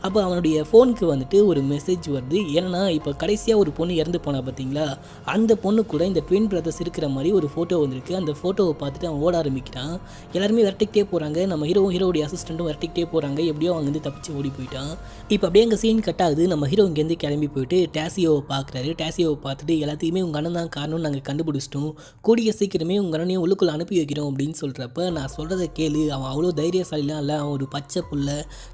அப்போ அவனுடைய ஃபோனுக்கு வந்துட்டு ஒரு மெசேஜ் வருது. ஏன்னா இப்போ கடைசியாக ஒரு பொண்ணு இறந்து போனா பார்த்தீங்களா, அந்த பொண்ணு கூட இந்த ட்வின் பிரதர்ஸ் இருக்கிற மாதிரி ஒரு ஃபோட்டோ வந்திருக்கு. அந்த ஃபோட்டோவை பார்த்துட்டு அவன் ஓட ஆரம்பிக்கிறான். எல்லாருமே விரட்டிக்கிட்டே போகிறாங்க. நம்ம ஹீரோவுடைய அசிஸ்டண்ட்டும் விரட்டிக்கிட்டே போகிறாங்க. எப்படியோ அவங்க வந்து தப்பிச்சு ஓடி போயிட்டான். இப்போ அப்படியே எங்கள் சீன் கட் ஆகுது. நம்ம ஹீரோ இங்கேருந்து கிளம்பி போயிட்டு டேசியோவை பார்க்குறாரு. டேசியோவை பார்த்துட்டு எல்லாத்தையுமே உங்கள் அண்ணன் தான் காரணம்னு நாங்கள் கண்டுபிடிச்சிட்டோம், கூடிய சீக்கிரமே உங்கள் அண்ணனையும் உள்ளுக்குள்ளே அனுப்பி வைக்கிறோம் அப்படின்னு சொல்கிறப்ப நான் சொல்கிறத கேளு, அவன் அவ்வளோ தைரியசாலிலாம் இல்லை, அவன் ஒரு பச்சை புள்ள,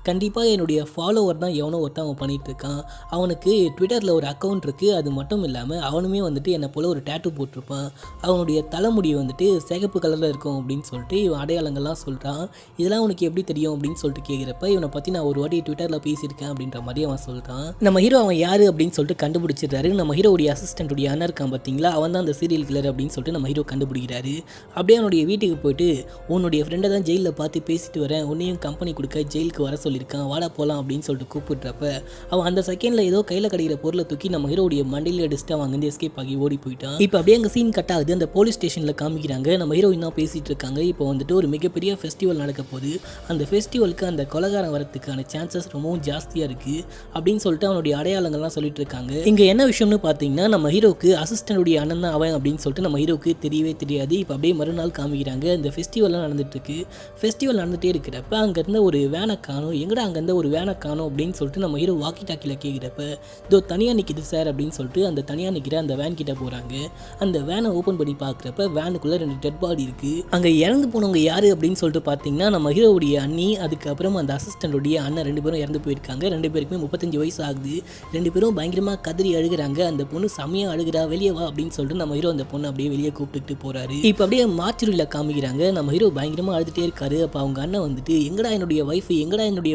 கண்டிப்பாக என்னுடைய ஃபாலோவர் தான் எவனோ ஒருத்தன் அவன் பண்ணிகிட்டு இருக்கான். அவனுக்கு ட்விட்டரில் ஒரு அக்கௌண்ட் இருக்குது. அது மட்டும் இல்லாமல் அவனுமே வந்துட்டு என்னை போல் ஒரு டேட்டூ போட்டிருப்பான். அவனுடைய தலைமுடி வந்துட்டு சிகப்பு கலரில் இருக்கும் அப்படின்னு சொல்லிட்டு இவன் அடையாளங்கள்லாம் சொல்கிறான். இதெல்லாம் உனக்கு எப்படி தெரியும் அப்படின்னு சொல்லிட்டு கேட்குறப்ப இவனை பற்றி நான் ஒரு வாட்டி ட்விட்டரில் பேசியிருக்கேன் அப்படின்ற மாதிரி அவன் சொல்கிறான். நம்ம ஹீரோ அவன் யார் அப்படின்னு சொல்லிட்டு கண்டுபிடிச்சிடுறாரு. நம்ம ஹீரோடைய அசிஸ்டண்ட்டுடைய அண்ணன் இருக்கான் பார்த்தீங்களா, அவன் தான் அந்த சீரியல் கில்லர் அப்படின்னு சொல்லிட்டு நம்ம ஹீரோ கண்டுபிடிக்கிறாரு. அப்படியே அவனுடைய வீட்டுக்கு போயிட்டு உன்னுடைய ஃப்ரெண்டை தான் ஜெயிலில் பார்த்து பேசிட்டு வரேன், உன்னையும் கம்பெனி கொடுக்க ஜெயிலுக்கு வர சொல்லியிருக்கான், வாடா போகலாம் அப்படின்னு சொல்லிட்டு கூப்பிட்றப்ப அவன் அந்த செகண்டில் ஏதோ கையில் கிடைக்கிற பொருளை தூக்கி நம்ம ஹீரோடைய மண்டையில் அடிச்சுட்டு அவன் அங்கேருந்து எஸ்கேப் ஆகி ஓடி போயிட்டான். இப்போ அப்படியே அங்கே சீன் கட் ஆகுது. அந்த போலீஸ் ஸ்டேஷனில் காமிக்கிறாங்க. நம்ம ஹீரோயின் தான் பேசிகிட்டு இருக்காங்க. இப்போ வந்துட்டு ஒரு மிகப்பெரிய ஃபெஸ்டிவல் நடக்க போகுது. அந்த ஃபெஸ்டிவலுக்கு அந்த கொலைகாரம் வரத்துக்கான சான்சஸ் ரொம்பவும் ஜாஸ்தியாக இருக்குது அப்படின்னு சொல்லிட்டு அவனுடைய அடையாளங்கள்லாம் சொல்லிட்டு இருக்காங்க. இங்கே என்ன விஷயம்னு பார்த்தீங்கன்னா நம்ம ஹீரோக்கு அசிஸ்டன்டுடைய அண்ணன் தான் அவன் அப்படின்னு சொல்லிட்டு நம்ம ஹீரோக்கு தெரியவே தெரியாது. இப்போ அப்படியே மறுநாள் காமிக்கிறாங்க. இந்த ஃபெஸ்டிவல்லாம் நடந்துட்டுருக்கு. ஃபெஸ்டிவல் நடந்துகிட்டே இருக்கிறப்ப அங்கேருந்த ஒரு வேனை காணும், எங்கடா அங்கேருந்த ஒரு வேனை காணும் அப்படின்னு சொல்லிட்டு நம்ம ஹீரோ வாக்கி டாக்கியில் கேட்குறப்ப இதோ தனியாக நிற்கிது சார் அப்படின்னு சொல்லிட்டு அந்த தனியாக நிற்கிற அந்த வேன் கிட்ட போகிறாங்க. அந்த வேனை ஓப்பன் ஓப்பன் பண்ணி பார்க்குறப்ப வேனுக்குள்ளே 2 டெட் பாடி இருக்குது. அங்கே இறந்து போனவங்க யார் அப்படின்னு சொல்லிட்டு பார்த்தீங்கன்னா நம்ம ஹீரோவுடைய அண்ணி, அதுக்கப்புறம் அந்த அசிஸ்டண்ட்டுடைய அண்ணன் 2 பேரும் இறந்து போயிருக்காங்க. 2 பேருக்குமே 35 வயசு ஆகுது. 2 பேரும் பயங்கரமாக கதறி அழுகிறாங்க. அந்த பொண்ணு செம்மையாக அழுகிறா, வெளியே வா அப்படின்னு சொல்லிட்டு நம்ம ஹீரோ அந்த பொண்ணு அப்படியே வெளியே கூப்பிட்டுட்டு போகிறாரு. இப்போ அப்படியே மார்ச்சுரியில் காமிக்கிறாங்க. நம்ம ஹீரோ பயங்கரமாக அழுதுகிட்டே இருக்காரு. அப்போ அவங்க அண்ணன் வந்துட்டு எங்கடா என்னுடைய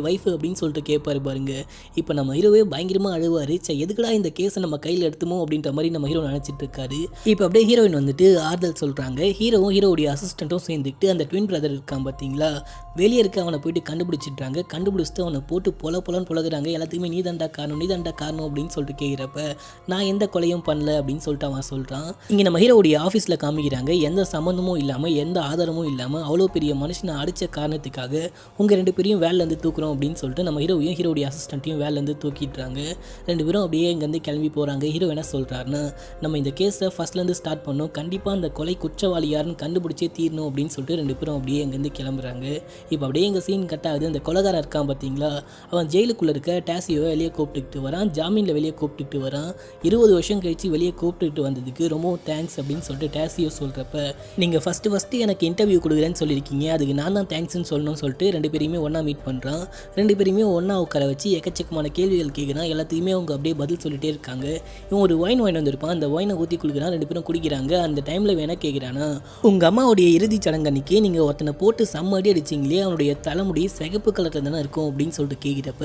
ஒய்ஃபு அப்படின்னு சொல்லிட்டு கேட்பாரு பாருங்க. இப்போ நம்ம ஹீரோவே பயங்கரமாக அழுவார். எதுக்கடா இந்த கேஸை நம்ம கையில் எடுத்துமோ அப்படின்ற மாதிரி நம்ம ஹீரோ நினச்சிட்டு இருக்காரு. இப்போ அப்படியே ஹீரோயின் வந்துட்டு ஆறுதல் சொல்கிறாங்க. ஹீரோவும் ஹீரோவுடைய அசிஸ்டண்ட்டும் சேர்ந்துக்கிட்டு அந்த ட்வின் பிரதர் இருக்கான் பார்த்தீங்களா, வெளியே இருக்க அவனை போயிட்டு கண்டுபிடிச்சிட்றாங்க. கண்டுபிடிச்சிட்டு அவனை போட்டு பொலன்னு புலகுறாங்க. எல்லாத்துக்குமே நீ தாண்டா காரணம் அப்படின்னு சொல்லிட்டு கேட்குறப்ப நான் எந்த கொலையும் பண்ணல அப்படின்னு சொல்லிட்டு அவன் சொல்கிறான். இங்கே நம்ம ஹீரோவுடைய ஆஃபீஸில் காமிக்கிறாங்க. எந்த சம்மந்தமும் இல்லாமல் எந்த ஆதாரமும் இல்லாமல் அவ்வளோ பெரிய மனுஷனை அடித்த காரணத்துக்காக உங்கள் 2 பேரையும் வேலைலேருந்து தூக்குறோம் அப்படின்னு சொல்லிட்டு நம்ம ஹீரோவையும் ஹீரோடைய அசிஸ்டண்ட்டையும் வேலைலேருந்து தூக்கிடுறாங்க. 2 பேரும் அப்படியே இங்கேருந்து கிளம்பி போகிறாங்க. ஹீரோ என்ன சொல்கிறாருன்னா, நம்ம இந்த கேஸை ஃபஸ்ட்லேருந்து ஸ்டார்ட் பண்ணோம், கண்டிப்பாக அந்த கொலை குற்றவாளி யாருன்னு கண்டுபிடிச்சே தீரணும் அப்படின்னு சொல்லிட்டு 2 பேரும் அப்படியே இங்கேருந்து கிளம்புறாங்க. இப்போ அப்படியே எங்கள் சீன் கட் ஆகுது. அந்த கொலைகாரன் இருக்கான் பார்த்தீங்களா, அவன் ஜெயிலுக்குள்ளே இருக்க டாசியோவை வெளியே கூப்பிட்டுக்கிட்டு வரான். ஜாமீனில் வெளியே கூப்பிட்டுக்கிட்டு வரான். 20 வருஷம் கழிச்சு வெளியே கூப்பிட்டுக்கிட்டு வந்ததுக்கு ரொம்பவும் தேங்க்ஸ் அப்படின்னு சொல்லிட்டு டாசியோ சொல்கிறப்ப, நீங்கள் ஃபஸ்ட்டு எனக்கு இன்டர்வியூ கொடுக்குறேன்னு சொல்லியிருக்கீங்க, அதுக்கு நான் தான் தேங்க்ஸ்ன்னு சொல்லணும்னு சொல்லிட்டு 2 பேரையுமே ஒன்றா மீட் பண்ணுறான். 2 பேரையுமே ஒன்றா உட்கார வச்சு எக்கச்சக்கமான கேள்விகள் கேட்குறான். எல்லாத்தையுமே அவங்க அப்படியே பதில் சொல்லிட்டே இருக்காங்க. இவன் ஒரு ஒயின் வந்திருப்பான். அந்த ஒயினை ஊற்றி குளிக்கிறான். 2 பேரும் குடிக்கிறாங்க. அந்த டைமில் வேணா கேட்குறானா, உங்கள் அம்மாவுடைய இறுதி சடங்கு அன்னைக்கு நீங்கள் ஒருத்தனை போட்டு செம்மடி அடிச்சிங்களே, அவனுடைய தலைமுடி சிகப்பு கலரில் தானே இருக்கும் அப்படின்னு சொல்லிட்டு கேட்குறப்ப,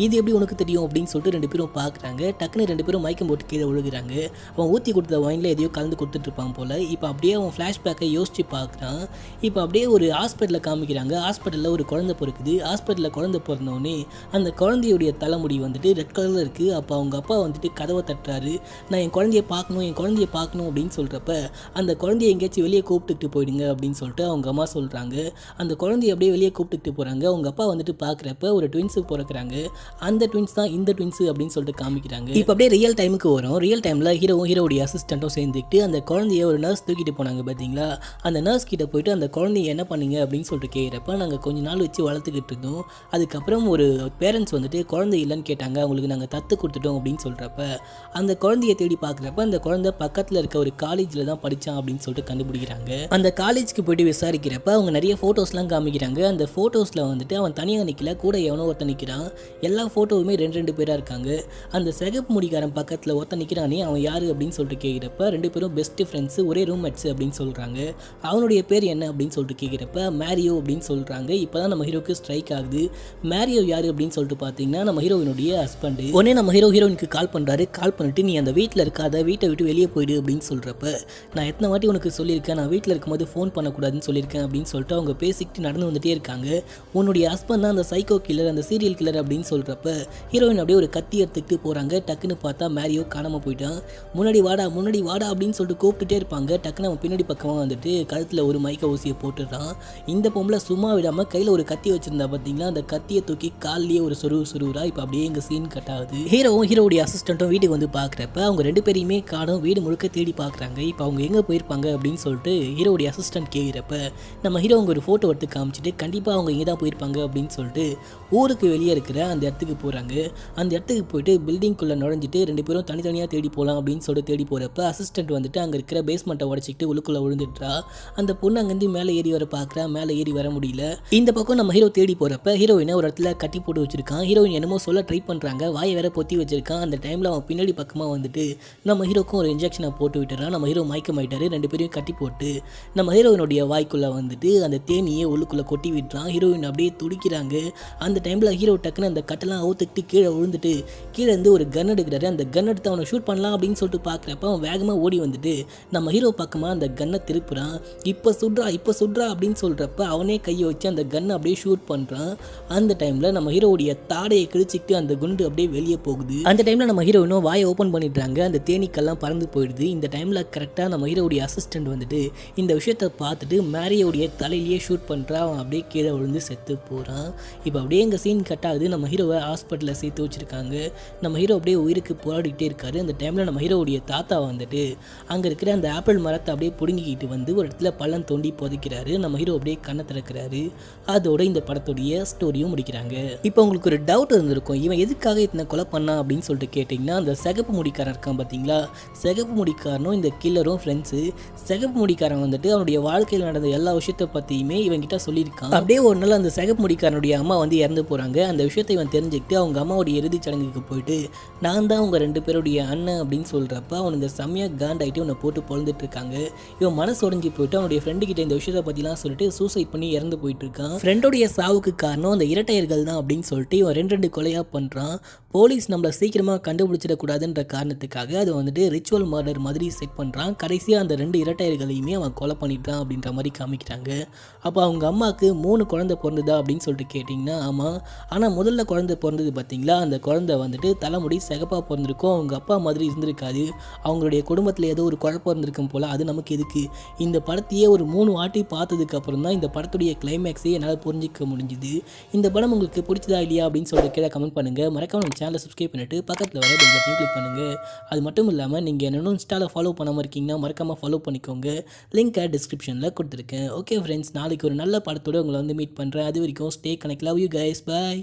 இது எப்படி உனக்கு தெரியும் அப்படின்னு சொல்லிட்டு 2 பேரும் பார்க்குறாங்க. டக்குன்னு 2 பேரும் மயக்கம் போட்டு கீழே விழுகிறாங்க. அவன் ஊற்றி கொடுத்த ஒயினில் எதையோ கலந்து கொடுத்துட்ருப்பான் போல். இப்போ அப்படியே அவன் ஃப்ளாஷ்பேக்கை யோசிச்சு பார்க்குறான். இப்போ அப்படியே ஒரு ஹாஸ்பிட்டலில் காமிக்கிறாங்க. ஹாஸ்பிட்டலில் ஒரு குழந்தை பிறக்குது. ஹாஸ்பிட்டலில் குழந்தை பிறந்தோடனே அந்த குழந்தையுடைய தலைமுடி வந்துட்டு ரெட் கலரில் இருக்குது. அப்போ அவங்க அப்பா வந்துட்டு கதவை தட்டுறாரு. நான் என் குழந்தைய பார்க்கணும் அப்படின்னு சொல்கிறப்ப, அந்த குழந்தைய எங்கேயாச்சும் வெளியே கூப்பிட்டுக்கிட்டு போயிடுங்க அப்படின்னு சொல்லிட்டு அவங்க அம்மா சொல்கிறாங்க. அந்த குழந்தைய அப்படியே வெளியே கூப்பிட்டுக்கிட்டு போகிறாங்க. அவங்க அப்பா வந்துட்டு பார்க்குறப்ப ஒரு ட்வின்ஸு பிறக்கிறாங்க. அந்த ட்வின்ஸ் தான் இந்த ட்வின்ஸு அப்படின்னு சொல்லிட்டு காமிக்கிறாங்க. இப்போ அப்படியே ரியல் டைமுக்கு வரும். ரியல் டைமில் ஹீரோவுடைய அசிஸ்டண்ட்டும் சேர்ந்துக்கிட்டு அந்த குழந்தைய ஒரு நர்ஸ் தூக்கிட்டு போனாங்க பார்த்தீங்களா, அந்த நர்ஸ் கிட்ட போயிட்டு அந்த குழந்தைய என்ன பண்ணீங்க அப்படின்னு சொல்லிட்டு கேட்குறப்ப, நாங்கள் கொஞ்ச நாள் வச்சு வளர்த்துக்கிட்டு இருந்தோம், அதுக்கப்புறம் ஒரு பேரண்ட்ஸ் வந்துட்டு குழந்தை இல்லைன்னு கேட்டாங்க, அவங்களுக்கு நாங்கள் தத்து கொடுத்துட்டோம் அப்படின்னு சொல்கிறப்ப, அந்த குழந்தைய தேடி பார்க்குறப்ப அந்த குழந்தை பக்கத்தில் இருக்க ஒரு காலேஜில் தான் படித்தான் அப்படின்னு சொல்லிட்டு கண்டுபிடிக்கிறாங்க. அந்த காலேஜுக்கு போயிட்டு விசாரிக்கிறப்ப அவங்க நிறைய ஃபோட்டோஸ்லாம் காமிக்கிறாங்க. அந்த ஃபோட்டோஸில் வந்துட்டு அவன் தனியாக நிற்கல, கூட எவனோ ஒருத்தன் நிற்கிறான். எல்லா ஃபோட்டோவுமே 2 பேராக இருக்காங்க. அந்த சிகப்பு முடிக்காரன் பக்கத்தில் ஒருத்தன் நிற்கிறானே, அவன் யார் அப்படின்னு சொல்லிட்டு கேட்குறப்ப, 2 பேரும் பெஸ்ட் ஃப்ரெண்ட்ஸு, ஒரே ரூம்மேட்ஸு அப்படின்னு சொல்கிறாங்க. அவனுடைய பேர் என்ன அப்படின்னு சொல்லிட்டு கேட்குறப்ப, மேரியோ அப்படின்னு சொல்கிறாங்க. இப்போ தான் நம்ம ஹீரோக்கு ஸ்ட்ரைக் ஆகுது. மேரியோ யார் அப்படின்னு சொல்லிட்டு பார்த்தீங்கன்னா நம்ம ஹீரோயினுடைய ஹஸ்பண்டு. உடனே நம்ம ஹீரோயினுக்கு கால் பண்ணுறாரு. கால் பண்ணிட்டு, நீ அந்த வீட்டில் இருக்காத, வீட்டை விட்டு வெளியே போயிடு அப்படின்னு சொல்கிறப்ப, நான் எத்தனை வாட்டி உனக்கு சொல்லியிருக்கேன், நான் வீட்டில் இருக்கும்போது ஃபோன் பண்ணக்கூடாதுன்னு சொல்லியிருக்கேன் அப்படின்னு சொல்லிட்டு அவங்க பேசிக்கிட்டு நடந்து வந்துட்டே இருக்காங்க. உன்னுடைய ஹஸ்பண்ட் தான் அந்த சைக்கோ கில்லர், அந்த சீரியல் கில்லர் அப்படின்னு சொல்கிறப்ப ஹீரோயின் அப்படியே ஒரு கத்தி எடுத்துக்கிட்டு போகிறாங்க. டக்குன்னு பார்த்தா மேரியோ காணாமல் போயிட்டான். முன்னாடி வாடா அப்படின்னு சொல்லிட்டு கூப்பிட்டுட்டே இருப்பாங்க. டக்குன்னு அவன் பின்னாடி பக்கமாக வந்துட்டு கழுத்தில் ஒரு மைக்க ஊசியை போட்டுடுறான். இந்த பொம்பளை சும்மா விடாமல் கையில் ஒரு கத்தி வச்சிருந்தா பார்த்தீங்களா, அந்த கத்தியை தூக்கி காலிலேயே ஒரு சொருவுரா. இப்போ அப்படியே எங்கள் சீன் கட் ஆகுது. ஹீரோவும் ஹீரோவுடைய அசிஸ்டண்ட்டும் வீட்டுக்கு வந்து பார்க்குறப்ப அவங்க 2 பேரையுமே காணும். வீடு முழுக்க தேடி பார்க்குறாங்க. இப்போ அவங்க எங்கே போயிருப்பாங்க அப்படின்னு சொல்லிட்டு ஹீரோவுடைய அசிஸ்டன்ட் கேட்குறப்ப, நம்ம ஹீரோ அவங்க ஒரு ஃபோட்டோ எடுத்து காமிச்சிட்டு, கண்டிப்பாக அவங்க இங்கே தான் போயிருப்பாங்க அப்படின்னு சொல்லிட்டு ஊருக்கு வெளியே இருக்கிற அந்த இடத்துக்கு போகிறாங்க. அந்த இடத்துக்கு போயிட்டு பில்டிங்குள்ளே நுழைஞ்சிட்டு 2 பேரும் தனித்தனியாக தேடி போகலாம் அப்படின்னு சொல்லிட்டு தேடி போகிறப்ப அசிஸ்டன்ட் வந்துட்டு அங்கே இருக்கிற பேஸ்மெண்ட்டை உடச்சிக்கிட்டு உள்ளுக்குள்ளே விழுந்துட்டா. அந்த பொண்ணு அங்கேருந்து மேலே ஏறி வர பார்க்குறா. மேலே ஏறி வர முடியல. இந்த பக்கம் நம்ம ஹீரோ தேடி போகிறப்ப ஹீரோயினை ஒரு இடத்துல கட்டி போட்டு வச்சிருக்கான். ஹீரோயின் என்னமோ சொல்ல ட்ரை பண்ணுறாங்க. வாயை வேற பொத்தி வச்சிருக்கான். அந்த டைமில் அவன் பின்னாடி பக்கமாக வந்துட்டு நம்ம ஹீரோக்கும் ஒரு இன்ஜெக்ஷனை போட்டு விட்டுறான். நம்ம ஹீரோ மயக்கமாயிட்டாரு. 2 பேரையும் கட்டி போட்டு நம்ம ஹீரோயினுடைய வாய்க்குள்ளே வந்துட்டு அந்த தேனியை உள்ளுக்குள்ளே கொட்டி விட்டுறான். ஹீரோயின் அப்படியே துடிக்கிறாங்க. அந்த டைமில் ஹீரோ டக்குன்னு அந்த கட்டெல்லாம் அவுத்துக்கிட்டு கீழே விழுந்துட்டு கீழே இருந்து ஒரு கன் எடுக்கிறாரு. அந்த கன் எடுத்து அவனை ஷூட் பண்ணலாம் அப்படின்னு சொல்லிட்டு பார்க்குறப்ப அவன் வேகமாக ஓடி வந்துட்டு நம்ம ஹீரோ பக்கமாக அந்த கன்னை திருப்புறான். இப்போ சுட்றா அப்படின்னு சொல்கிறப்ப அவனே கையை வச்சு அந்த கன்னை அப்படியே ஷூட் பண்ணுறான். அந்த டைமில் நம்ம ஹீரோவுடைய தாடையை கிழிச்சிக்கிட்டு அந்த குண்டு அப்படியே வெளியே போகுது. அந்த டைமில் நம்ம ஹீரோயினும் வாயை ஓப்பன் பண்ணிடுறாங்க. அந்த தேனீக்கெல்லாம் பறந்து போயிடுது. இந்த டைமில் கரெக்டாக நம்ம ஹீரோவுடைய அசிஸ்டன்ட் வந்துட்டு இந்த விஷயத்தை பார்த்துட்டு மேரியோடைய தலையிலேயே ஷூட் பண்ணுறா. அவன் அப்படியே கீழே விழுந்து செத்து போகிறான். இப்போ அப்படியே எங்கள் சீன் கட் ஆகுது. நம்ம ஹீரோவை ஹாஸ்பிட்டலில் சேர்த்து வச்சுருக்காங்க. நம்ம ஹீரோ அப்படியே உயிருக்கு போராடிக்கிட்டே இருக்காரு. அந்த டைமில் நம்ம ஹீரோவுடைய தாத்தா வந்துட்டு அங்கே இருக்கிற அந்த ஆப்பிள் மரத்தை அப்படியே பிடுங்கிக்கிட்டு வந்து ஒரு இடத்துல பள்ளம் தோண்டி புதைக்கிறாரு. நம்ம ஹீரோ அப்படியே கண்ணை திறக்கிறாரு. அதோட இந்த படத்துடைய ஸ்டோரியும் முடிக்கிறாங்க. இப்போ உங்களுக்கு ஒரு டவுட் இருந்திருக்கும், இவன் எதுக்காக இத்தனை கொலை பண்ணா அப்படின்னு சொல்லிட்டு கேட்டிங்கன்னா, அந்த சிகப்பு முடிக்காரன் இருக்கான் பார்த்தீங்களா, சிகப்பு முடிக்காரனும் இந்த கில்லரும் பேரும் ஃப்ரெண்ட்ஸு. சிகப்பு முடிக்காரன் வந்துட்டு அவனுடைய வாழ்க்கையில் நடந்த எல்லா விஷயத்தை பற்றியுமே இவன்கிட்ட சொல்லியிருக்கான். அப்படியே ஒரு நாள் அந்த சிகப்பு முடிக்காரனுடைய அம்மா வந்து இறந்து போகிறாங்க. அந்த விஷயத்தை இவன் தெரிஞ்சுக்கிட்டு அவங்க அம்மாவுடைய இறுதிச் சடங்குக்கு போயிட்டு நான் தான் உங்கள் 2 பேருடைய அண்ணன் அப்படின்னு சொல்கிறப்ப அவனுங்க செம்மையாக காண்டாயிட்டு இவனை போட்டு பொழுதுட்டு இருக்காங்க. இவன் மனசு உடஞ்சி போயிட்டு அவனுடைய ஃப்ரெண்டுக்கிட்ட இந்த விஷயத்தை பற்றிலாம் சொல்லிட்டு சூசைட் பண்ணி இறந்து போயிட்டு இருக்கான். ஃப்ரெண்டோடைய சாவுக்கு காரணம் அந்த இரட்டையர்கள் தான் அப்படின்னு சொல்லிட்டு இவன் 2 கொலையாக பண்ணுறான். போலீஸ் நம்மளை சீக்கிரமாக கண்டுபிடிச்சிடக்கூடாதுன்ற காரணத்துக்காக அது வந்துட்டு ரிச்சுவல் மர்டர் மாதிரி செட் பண்ணுறான். கடைசியாக அந்த 2 இரட்டையர்களையுமே அவன் கொலை பண்ணிட்டான் அப்படின்ற மாதிரி காமிக்கிறாங்க. அப்போ அவங்க அம்மாவுக்கு 3 குழந்தை பிறந்ததா அப்படின்னு சொல்லிட்டு கேட்டிங்கன்னா ஆமாம். ஆனால் முதல்ல குழந்தை பிறந்தது பார்த்தீங்களா, அந்த குழந்தை வந்துட்டு தலைமுடி சிகப்பாக பிறந்திருக்கும். அவங்க அப்பா மாதிரி இருந்திருக்காது. அவங்களுடைய குடும்பத்தில் ஏதோ ஒரு குழப்பம் இருந்திருக்கும் போல். அது நமக்கு எதுக்கு? இந்த படத்தையே ஒரு 3 வாட்டி பார்த்ததுக்கு அப்புறம் தான் இந்த படத்துடைய கிளைமேக்ஸே என்னால் புரிஞ்சிக்க முடிஞ்சுது. இந்த படம் உங்களுக்கு பிடிச்சதா இல்லையா அப்படின்னு சொல்லிட்டு கீழே கமெண்ட் பண்ணுங்கள். மறக்காம நம்ம சேனலை சப்ஸ்கிரைப் பண்ணிவிட்டு பக்கத்தில் வர பெல் பட்டனை கிளிக் பண்ணுங்கள். அது மட்டும் இல்லாமல் நீங்கள் என்னென்னும் இன்ஸ்டாவில் ஃபாலோ பண்ணாமல் இருக்கீங்கன்னா மறக்காமல் ஃபாலோ பண்ணிக்கோங்க. லிங்க்கை டிஸ்கிரிப்ஷனில் கொடுத்துருக்கேன். ஓகே ஃப்ரெண்ட்ஸ், நாளைக்கு ஒரு நல்ல படத்தோடு உங்களை வந்து மீட் பண்ணுறேன். அது வரைக்கும் stay connect. Love you guys. By.